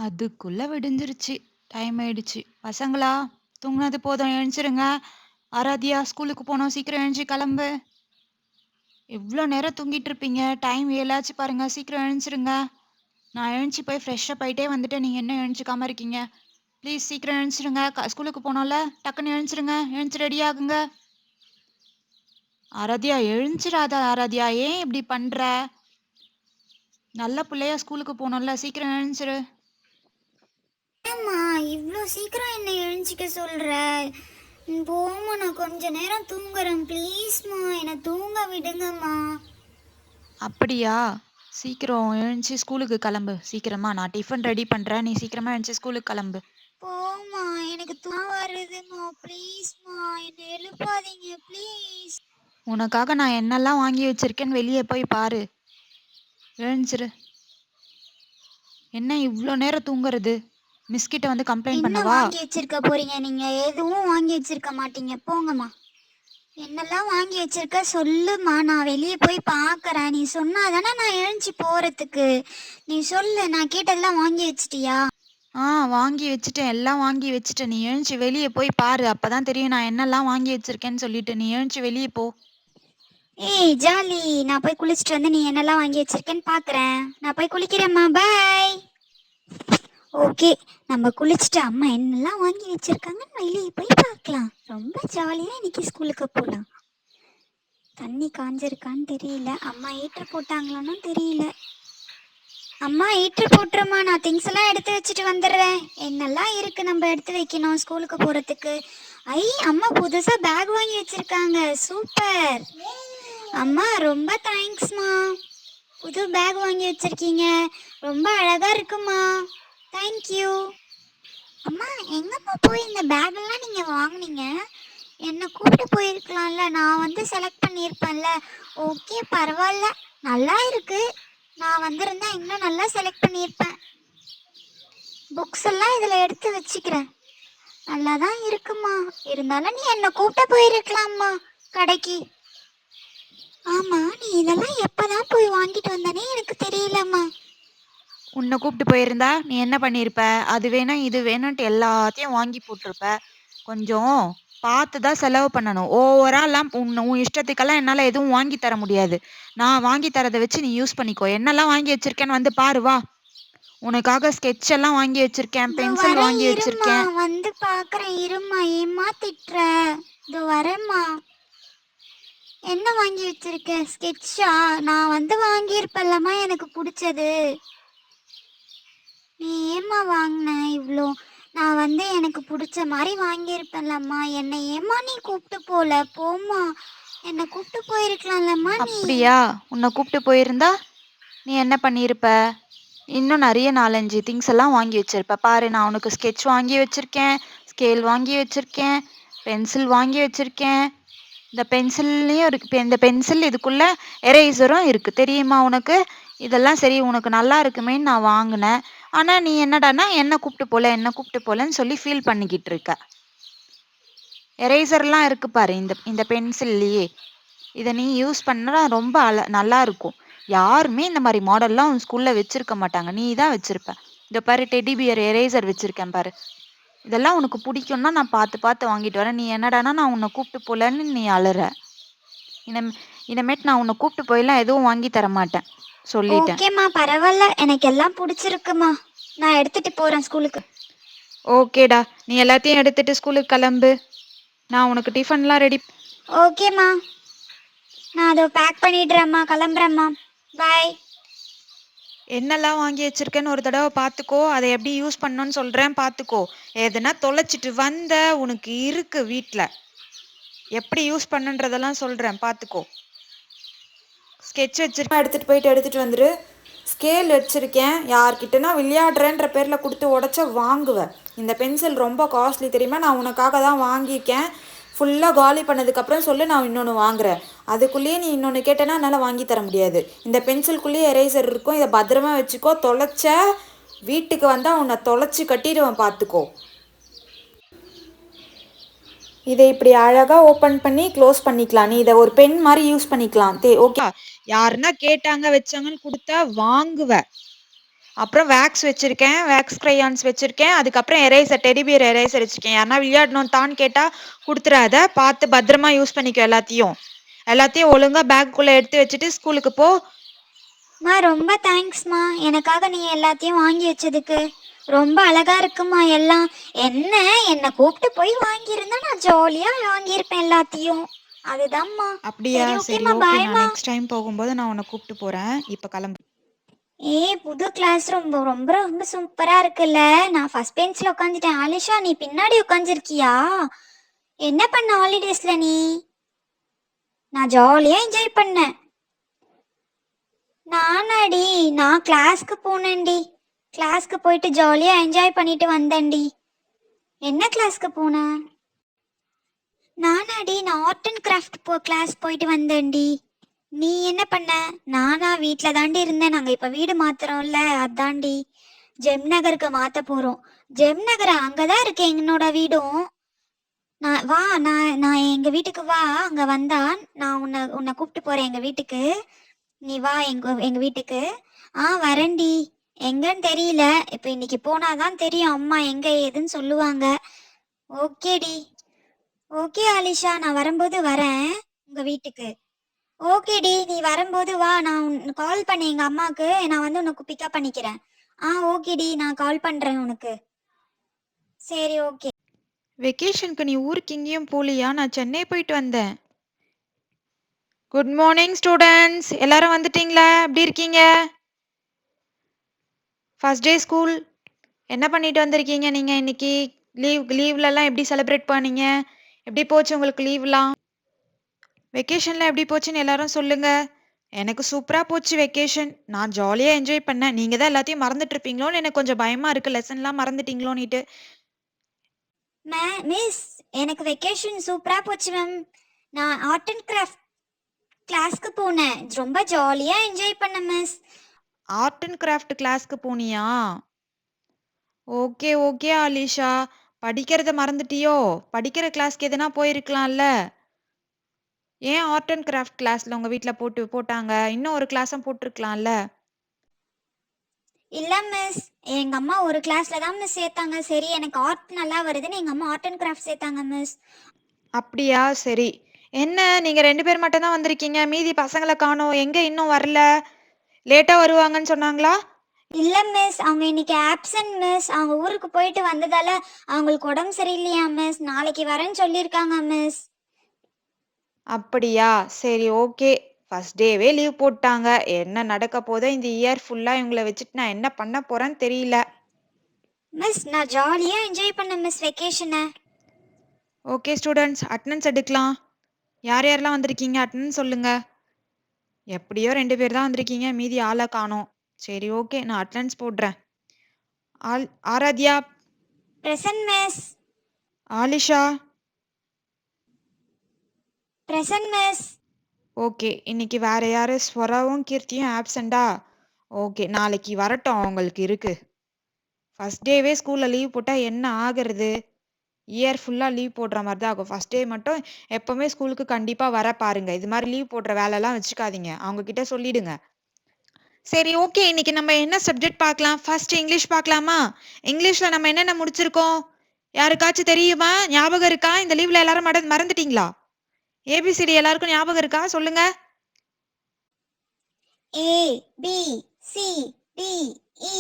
அதுக்குள்ள விடிஞ்சிருச்சு. டைம் ஆயிடுச்சு. பசங்களா, தூங்குனது போதும் எழுந்திருங்க. ஆராத்யா ஸ்கூலுக்கு போணும். சீக்கிரம் எழுஞ்சு கிளம்பு. எவ்ளோ நேரம் தூங்கிட்டு இருப்பீங்க? டைம் 7 ஆச்சு பாருங்க. சீக்கிரம் எழுந்திருங்க. நான் எழுந்துச்சு போய் ஃப்ரெஷ் அப் ஆயிட்டே வந்துட்டு நீங்க இன்னும் எழுஞ்சிக்காம இருக்கீங்க. ப்ளீஸ் சீக்கிரம் எழுந்திருங்க. ஸ்கூலுக்கு போனோம்ல. டக்குன்னு எழுந்திருங்க. எழுந்துச்சு ரெடி ஆகுங்க. ஆராத்யா எழுந்திராத ஆராத்யா. ஏன் இப்படி பண்ற? நல்ல பிள்ளையா ஸ்கூலுக்கு போனோம்ல. சீக்கிரம் எழுந்திரு. ஏம்மா இவ்வளோ சீக்கிரம் என்ன எழுஞ்சிக்க சொல்ற? போம்மா, நான் கொஞ்ச நேரம் தூங்குறேன். ப்ளீஸ்மா என்னை தூங்க விடுங்கம்மா. அப்படியா? சீக்கிரம் எழுந்துச்சு ஸ்கூலுக்கு கிளம்பு. சீக்கிரமா நான் டிஃபன் ரெடி பண்றேன். நீ சீக்கிரமா எழுந்துச்சு ஸ்கூலுக்கு கிளம்பு. போம்மா, எனக்கு தூக்கம் வருதுமா. ப்ளீஸ்மா என்னை எழுப்பாதீங்க ப்ளீஸ். உனக்காக நான் என்னெல்லாம் வாங்கி வச்சிருக்கேன்னு வெளியே போய் பாரு. எழுந்துரு. என்ன இவ்வளோ நேரம் தூங்குறது? மிஸ்கிட்ட வந்து கம்ப்ளைண்ட் என்ன பண்ணவா? வாங்கி வச்சிருக்க போறீங்க? நீங்க எதுவும் வாங்கி வச்சிருக்க மாட்டீங்க. போங்கம்மா. என்னெல்லாம் வாங்கி வச்சிருக்க சொல்லுமா, நான் வெளியே போய் பார்க்கறேன். நீ சொன்னாதானே நான் எழுஞ்சி போறதுக்கு. நீ சொல்லு, நான் கேட்டதெல்லாம் வாங்கி வச்சிட்டியா? வாங்கி வச்சுட்டேன். எல்லாம் வாங்கி வச்சுட்டேன். நீ எழுந்துச்சு வெளியே போய் பாரு. அப்பதான் தெரியும் நான் என்னெல்லாம் வாங்கி வச்சிருக்கேன்னு சொல்லிட்டு. நீ எழுந்துச்சு வெளியே போ. ஏய் ஜாலி, நான் போய் குளிச்சுட்டு வந்து நீ என்னெல்லாம் வாங்கி வச்சிருக்கேன்னு பார்க்குறேன். நான் போய் குளிக்கிறேம்மா, பாய். ஓகே, நம்ம குளிச்சுட்டு அம்மா என்னெல்லாம் வாங்கி வச்சிருக்காங்கன்னு வெளியே போய் பார்க்கலாம். ரொம்ப ஜாலியாக இன்னைக்கு ஸ்கூலுக்கு போகலாம். தண்ணி காஞ்சிருக்கான்னு தெரியல. அம்மா ஹீட்டர் போட்டாங்களான்னு தெரியல. அம்மா ஹீட்டர் போட்டுருமா, நான் திங்ஸ் எல்லாம் எடுத்து வச்சுட்டு வந்துடுறேன். என்னெல்லாம் இருக்கு நம்ம எடுத்து வைக்கணும் ஸ்கூலுக்கு போகிறதுக்கு. ஐ, அம்மா புதுசாக பேக் வாங்கி வச்சிருக்காங்க. சூப்பர் அம்மா, ரொம்ப தேங்க்ஸ்மா. புது பேக் வாங்கி வச்சிருக்கீங்க, ரொம்ப அழகா இருக்குமா. தேங்க்யூ. அம்மா, எங்கம்மா போய் இந்த பேக்கெல்லாம் நீங்கள் வாங்குனீங்க? என்னை கூப்பிட்டு போயிருக்கலாம்ல, நான் வந்து செலக்ட் பண்ணியிருப்பேன்ல. ஓகே, பரவாயில்ல, நல்லா இருக்கு. நான் வந்திருந்தா இன்னும் நல்லா செலக்ட் பண்ணியிருப்பேன். புக்ஸ் எல்லாம் இதில் எடுத்து வச்சுக்கிறேன். நல்லா தான் இருக்குமா. இருந்தாலும் நீ என்னை கூப்பிட்டு போயிருக்கலாம்மா கடைக்கு. ஆமா, நீ இதெல்லாம் எப்பதான் போய் வாங்கிட்டு வந்தனே எனக்கு தெரியலம்மா. உன்னை கூப்பிட்டு போயிருந்தா நீ என்ன பண்ணியிருப்ப? அது வேணும் இது வேணும்ன்ட்டு எல்லாத்தையும் வாங்கி போட்டிருப்ப. கொஞ்சம் பார்த்து தான் செலவு பண்ணணும். ஓவராலாம் உன் இஷ்டத்துக்கெல்லாம் என்னால் எதுவும் வாங்கி தர முடியாது. நான் வாங்கி தரதை வச்சு நீ யூஸ் பண்ணிக்கோ. என்னெல்லாம் வாங்கி வச்சிருக்கேன்னு வந்து பாரு வா. உனக்காக ஸ்கெட்ச் எல்லாம் வாங்கி வச்சிருக்கேன். இதோ பென்சில் வரேன் வாங்கி இருமா, வச்சிருக்கேன். வந்து பாக்குறேன் இருமா. ஏம்மா திட்டுற? இதோ வரேம்மா. என்ன வாங்கி வச்சிருக்க? ஸ்கெட்சா? நான் வந்து வாங்கியிருப்பேன்லம்மா எனக்கு பிடிச்சது. நீ ஏம்மா வாங்கின இவ்வளோ? நான் வந்து எனக்கு பிடிச்ச மாதிரி வாங்கியிருப்பேன்லம்மா. என்னை ஏம்மா நீ கூப்பிட்டு போல? போம்மா, என்னை கூப்பிட்டு போயிருக்கலாம்லம்மா நீ. அப்படியா? உன்னை கூப்பிட்டு போயிருந்தா நீ என்ன பண்ணியிருப்ப? இன்னும் நிறைய 4, 5 திங்ஸ் எல்லாம் வாங்கி வச்சிருப்ப. பாரு, நான் உனக்கு ஸ்கெட்ச் வாங்கி வச்சிருக்கேன். ஸ்கேல் வாங்கி வச்சிருக்கேன். பென்சில் வாங்கி வச்சிருக்கேன். இந்த பென்சில்லையும் இருக்கு. இந்த பென்சில் இதுக்குள்ள எரேசரும் இருக்கு. தெரியுமா உனக்கு? இதெல்லாம் சரி உனக்கு நல்லா இருக்குமேன்னு நான் வாங்கினேன். ஆனா நீ என்னடான்னா என்ன கூப்பிட்டு போல என்ன கூப்பிட்டு போலன்னு சொல்லி ஃபீல் பண்ணிக்கிட்டு இருக்க. எரேசர்லாம் இருக்கு பாரு இந்த இந்த பென்சில்லையே. இதை நீ யூஸ் பண்ணா ரொம்ப நல்லா இருக்கும். யாருமே இந்த மாதிரி மாடல்லாம் உன் ஸ்கூல்ல வச்சிருக்க மாட்டாங்க. நீ தான் வச்சிருப்ப. இந்த பாரு, டெடி பியர் எரேசர் வச்சிருக்கேன் பாரு. இதெல்லாம் உனக்கு பிடிக்கும்னா நான் பார்த்து பார்த்து வாங்கிட்டு வரேன். நீ என்னடானா நான் உன்னை கூப்பிட்டு போலன்னு நீ அலற. இனிமேட்டு நான் உன்னை கூப்பிட்டு போயெல்லாம் எதுவும் வாங்கி தர மாட்டேன் சொல்லிட்டேன். ஓகேம்மா, பரவாயில்ல, எனக்கு எல்லாம் பிடிச்சிருக்குமா. நான் எடுத்துட்டு போறேன் ஸ்கூலுக்கு. ஓகேடா, நீ எல்லாத்தையும் எடுத்துட்டு ஸ்கூலுக்கு கிளம்பு. நான் உனக்கு டிஃபன்லாம் ரெடி. ஓகேம்மா, நான் அதை பேக் பண்ணிடுறேம்மா. கிளம்புறேம்மா, பாய். என்னெல்லாம் வாங்கி வச்சிருக்கேன்னு ஒரு தடவை பார்த்துக்கோ. அதை எப்படி யூஸ் பண்ணணும்னு சொல்கிறேன் பார்த்துக்கோ. எதுனா தொலைச்சிட்டு வந்த உனக்கு இருக்கு வீட்டில். எப்படி யூஸ் பண்ணுன்றதெல்லாம் சொல்கிறேன் பார்த்துக்கோ. ஸ்கெட்ச் வச்சிருக்கேன், எடுத்துகிட்டு வந்துரு. ஸ்கேல் வச்சுருக்கேன். யார்கிட்டனா விளையாடுறேன்ற பேரில் கொடுத்து உடச்ச வாங்குவேன். இந்த பென்சில் ரொம்ப காஸ்ட்லி தெரியுமா? நான் உனக்காக தான் வாங்கியிருக்கேன். ஃபுல்லாக காலி பண்ணதுக்கப்புறம் சொல்லு, நான் இன்னொன்று வாங்குறேன். அதுக்குள்ளேயே நீ இன்னொன்று கேட்டேன்னா என்னால் வாங்கி தர முடியாது. இந்த பென்சிலுக்குள்ளேயே எரேசர் இருக்கும். இதை பத்திரமா வச்சுக்கோ. தொலைச்ச வீட்டுக்கு வந்தால் உன்னை தொலைச்சி கட்டிடுவேன் பார்த்துக்கோ. இதை இப்படி அழகாக ஓப்பன் பண்ணி க்ளோஸ் பண்ணிக்கலாம். நீ இதை ஒரு பென் மாதிரி யூஸ் பண்ணிக்கலாம். ஓகே, யாருன்னா கேட்டாங்க வச்சாங்கன்னு கொடுத்தா வாங்குவ. அப்புறம் வேக்ஸ் வச்சிருக்கேன், வேக்ஸ் கிரையான்ஸ் வச்சிருக்கேன். அதுக்கப்புறம் எரேசர், டெடி பியர் எரேசர் வச்சிருக்கேன். யாருன்னா விளையாடணும் தான்னு கேட்டா குடுத்துறாத. பார்த்து பத்திரமா யூஸ் பண்ணிக்கோ எல்லாத்தையும். எல்லாத்தையும் ஒழுங்கா பேக்குள்ள எடுத்து வச்சுட்டு ஸ்கூலுக்கு போ. மா ரொம்ப தேங்க்ஸ்மா, எனக்காக நீ எல்லாத்தையும் வாங்கி வச்சதுக்கு. ரொம்ப அழகா இருக்குமா எல்லாம். என்னை கூப்பிட்டு போய் வாங்கியிருந்தா நான் ஜாலியா வாங்கியிருப்பேன் எல்லாத்தையும். அதுதான்மா. அப்படியா? சரி சரி ஓகேம்மா, ஓகே. நான் பாய்மா. நெக்ஸ்ட் டைம் போகும்போது நான் உன்னை கூப்பிட்டு போறேன். இப்ப கிளம்பு. புது கிளாஸ் ரொம்ப ரொம்ப ரொம்ப சூப்பரா இருக்குல்ல. நான் ஃபர்ஸ்ட் பெஞ்ச்ல உட்காந்துட்டேன். ஆலிஷா, நீ பின்னாடி உட்காந்துருக்கியா? என்ன பண்ண ஹாலிடேஸ்ல நீ? நான் ஜாலியா என்ஜாய் பண்ணேன். நானாடி, நான் கிளாஸ்க்கு போனேன்டி. கிளாஸ்க்கு போயிட்டு ஜாலியா என்ஜாய் பண்ணிட்டு வந்தேன்டி. என்ன கிளாஸ்க்கு போன? நானாடி, நான் ஆர்ட் அண்ட் கிராஃப்ட் கிளாஸ் போயிட்டு வந்தேன்டி. நீ என்ன பண்ண? நானா வீட்டில் தாண்டி இருந்தேன். நாங்கள் இப்போ வீடு மாத்துறோம்ல, அதாண்டி. ஜெம் நகருக்கு மாற்ற போகிறோம். ஜெம் நகர் அங்கே தான் இருக்கு என்னோட வீடும். நான் எங்கள் வீட்டுக்கு வா. அங்கே வந்தா நான் உன்னை கூப்பிட்டு போகிறேன் எங்கள் வீட்டுக்கு. நீ வா எங்கள் வீட்டுக்கு. வரேன்டி. எங்கன்னு தெரியல. இப்போ இன்னைக்கு போனாதான் தெரியும் அம்மா எங்கே ஏதுன்னு சொல்லுவாங்க. ஓகேடி. ஓகே ஆலிஷா, நான் வரும்போது வரேன் உங்கள் வீட்டுக்கு. ஓகேடி, நீ வரும்போது வா. நான் கால் பண்ணேன் எங்கள் அம்மாவுக்கு. நான் வந்து உனக்கு பிக்கப் பண்ணிக்கிறேன். ஓகேடி, நான் கால் பண்ணுறேன் உனக்கு. சரி ஓகே. வெக்கேஷனுக்கு நீ ஊருக்கு எங்கேயும் போலியா? நான் சென்னை போயிட்டு வந்தேன். Good morning students. எல்லாரும் வந்துட்டீங்களா? எப்படி இருக்கீங்க? First day school. என்ன பண்ணிட்டு வந்திருக்கீங்க நீங்க இன்னைக்கு? லீவ்லலாம் எப்படி செலிப்ரேட் பண்ணீங்க? எப்படி போச்சு உங்களுக்கு லீவ்லாம்? வெக்கேஷன்லாம் எப்படி போச்சுன்னு எல்லாரும் சொல்லுங்க. எனக்கு சூப்பரா போச்சு வெக்கேஷன். நான் ஜாலியா என்ஜாய் பண்ணேன். நீங்க தான் எல்லாத்தையும் மறந்துட்டு இருப்பீங்களோன்னு எனக்கு கொஞ்சம் பயமா இருக்கு. லெசன்லாம் மறந்துட்டீங்களோன்னுட்டு. மிஸ், எனக்கு வெக்கேஷன் சூப்பராக போச்சு மேம். நான் ஆர்ட் அண்ட் கிராஃப்ட் கிளாஸ்க்கு போனேன். ரொம்ப ஜாலியாக என்ஜாய் பண்ணேன் மிஸ். ஆர்ட் அண்ட் கிராஃப்ட் கிளாஸ்க்கு போனியா? Okay okay Alisha. படிக்கிறத மறந்துட்டியோ? படிக்கிற கிளாஸ்க்கு எதுனா போயிருக்கலாம்ல. ஏன் ஆர்ட் அண்ட் கிராஃப்ட் கிளாஸ்ல உங்க வீட்ல போட்டாங்க? இன்னும் ஒரு கிளாஸும் போட்டிருக்கலாம்ல. இல்லை மிஸ், எங்கள் அம்மா ஒரு கிளாஸில் தான் மிஸ் சேர்த்தாங்க. சரி, எனக்கு ஆர்ட் நல்லா வருதுன்னு எங்கள் அம்மா ஆர்ட் அண்ட் கிராஃப்ட் சேர்த்தாங்க மிஸ். அப்படியா? சரி. என்ன நீங்க 2 பேர் மட்டும் தான் வந்திருக்கீங்க. மீதி பசங்கள காணோம். எங்க இன்னும் வரல? லேட்டா வருவாங்கன்னு சொன்னாங்களா? இல்லை மிஸ், அவங்க இன்னைக்கு ஆப்சன்ட் மிஸ். அவங்க ஊருக்கு போயிட்டு வந்ததால அவங்களுக்கு உடம்பு சரியில்லையா மிஸ். நாளைக்கு வரேன்னு சொல்லியிருக்காங்க மிஸ். அப்படியா? சரி ஓகே. ஃபர்ஸ்ட் டேவே லீவ் போட்டாங்க. என்ன நடக்க போதோ இந்த இயர் ஃபுல்லா இவங்கள வச்சுட்டு நான் என்ன பண்ண போறேன்னு தெரியல. மிஸ், நான் ஜாலியாக என்ஜாய் பண்ணேன் மிஸ் வெக்கேஷனை. ஓகே ஸ்டூடண்ட்ஸ், அட்டெண்டன்ஸ் எடுக்கலாம். யார் யாரெல்லாம் வந்திருக்கீங்க அட்டெண்டன்ஸ் சொல்லுங்க. எப்படியோ 2 பேர் தான் வந்திருக்கீங்க. மீதி ஆளை காணோம். சரி ஓகே, நான் அட்டெண்டன்ஸ் போடுறேன். Aaradhya. Present miss. Alisha. Present miss. Okay, இன்னைக்கு வேற யாரு? ஸ்வராவும் கீர்த்தியும் ஆப்சண்டா? ஓகே, நாளைக்கு வரட்டும், அவங்களுக்கு இருக்கு. ஃபர்ஸ்ட் டேவே ஸ்கூல்ல லீவ் போட்டா என்ன ஆகுறது? இயர் ஃபுல்லா லீவ் போடுற மாதிரி தான் ஆகும். ஃபர்ஸ்ட் டே மட்டும் எப்பவுமே ஸ்கூலுக்கு கண்டிப்பா வர பாருங்க. இது மாதிரி லீவ் போடுற வேலைலாம் வச்சுக்காதீங்க. அவங்க கிட்ட சொல்லிடுங்க. சரி ஓகே, இன்னைக்கு நம்ம என்ன சப்ஜெக்ட் பார்க்கலாம்? ஃபர்ஸ்ட் இங்கிலீஷ் பார்க்கலாமா? இங்கிலீஷ்ல நம்ம என்னென்ன முடிச்சிருக்கோம்? யாருக்காச்சும் தெரியுமா? ஞாபகம் இருக்கா? இந்த லீவ்ல எல்லாரும் மறந்துட்டீங்களா? ஏபிசிடி எல்லாருக்கும் ஞாபகம் இருக்கா? சொல்லுங்க. A B C D E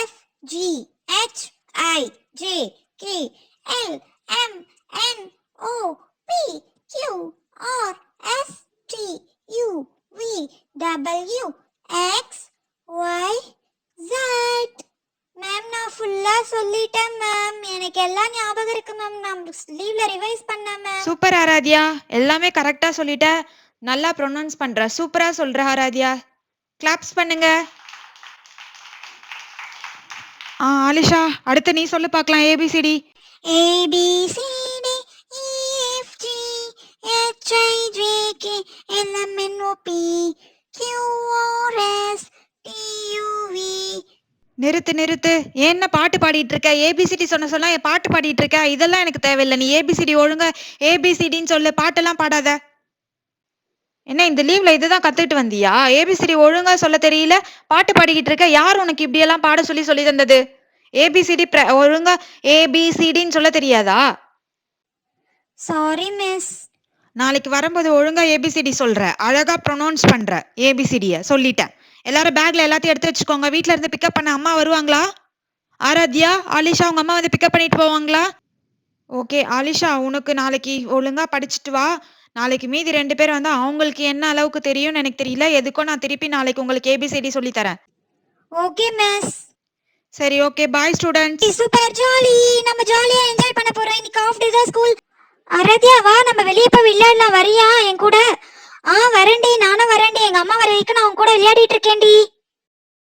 F G H I J K L M N O P Q R S T U V W X Y Z. Ma'am, நான் ஃபுல்லா சொல்லிட்டேன் மேம். எனக்கு எல்லாம் ஞாபகம் இருக்கு மேம். நான் லீவ்ல ரிவைஸ் பண்ணேன் மேம். சூப்பர் ஆராத்யா, எல்லாமே கரெக்டா சொல்லிட்ட. நல்லா ப்ரொனவுன்ஸ் பண்ற. சூப்பரா சொல்ற ஆராத்யா. கிளாப்ஸ் பண்ணுங்க. ஆலிஷா, அடுத்து நீ சொல்லு பார்க்கலாம் ABCD. A B C D E F G H I J K L M N O P Q R S T U V. நிறுத்து. என்ன பாட்டு பாடிட்டு இருக்க? ஏபிசிடி சொன்னா என் பாட்டு பாடிட்டு இருக்க. இதெல்லாம் எனக்கு தேவையில்லை. நீ ஏபிசிடி ஒழுங்கா ஏபிசிடின்னு சொல்லு. பாட்டெல்லாம் பாடாத. என்ன இந்த லீவ்ல இதுதான் கத்துக்கிட்டு வந்தியா? ஏபிசிடி ஒழுங்கா சொல்ல தெரியல, பாட்டு பாடிக்கிட்டு இருக்க. யார் உனக்கு இப்படியெல்லாம் பாட சொல்லி சொல்லி தந்தது? ஏபிசிடி ஒழுங்கா ஏபிசிடின்னு சொல்ல தெரியாதா? Sorry miss. நாளைக்கு வரும்போது ஒழுங்கா ஏபிசிடி சொல்ற, அழகா ப்ரொனவுன்ஸ் பண்ற. ஏபிசிடிய சொல்லிட்டேன். எல்லாரும் பேக்ல எல்லாத்தையும் எடுத்து வச்சுக்கோங்க. வீட்ல இருந்து பிக்கப் பண்ண அம்மா வருவாங்களா? ஆராத்யா, ஆலிஷா உங்க அம்மா வந்து பிக்கப் பண்ணிட்டு போவாங்களா? ஓகே ஆலிஷா, உனக்கு நாளைக்கு ஒழுங்கா படிச்சுட்டு வா. நாளைக்கு மீதி 2 பேர் வந்தா அவங்களுக்கு என்ன அளவுக்கு தெரியும்னு எனக்கு தெரியல. எதுக்கும் நான் திருப்பி நாளைக்கு உங்களுக்கு ஏபிசிடி சொல்லி தரேன். Okay miss. சரி ஓகே, பாய் ஸ்டூடெண்ட்ஸ். Super jolly. நம்ம ஜாலியா என்ஜாய் பண்ண போறோம். இன்னைக்கு ஆஃப் டே தான் ஸ்கூல். ஆராத்யா வா நம்ம வெளிய போய் விளையாடலாம். வரியா என் கூட? வரேன்டி, நானும் வரேன்டி. எங்க அம்மா வர வரைக்கும் நான் உன் கூட விளையாடிட்டு இருக்கேன்டி.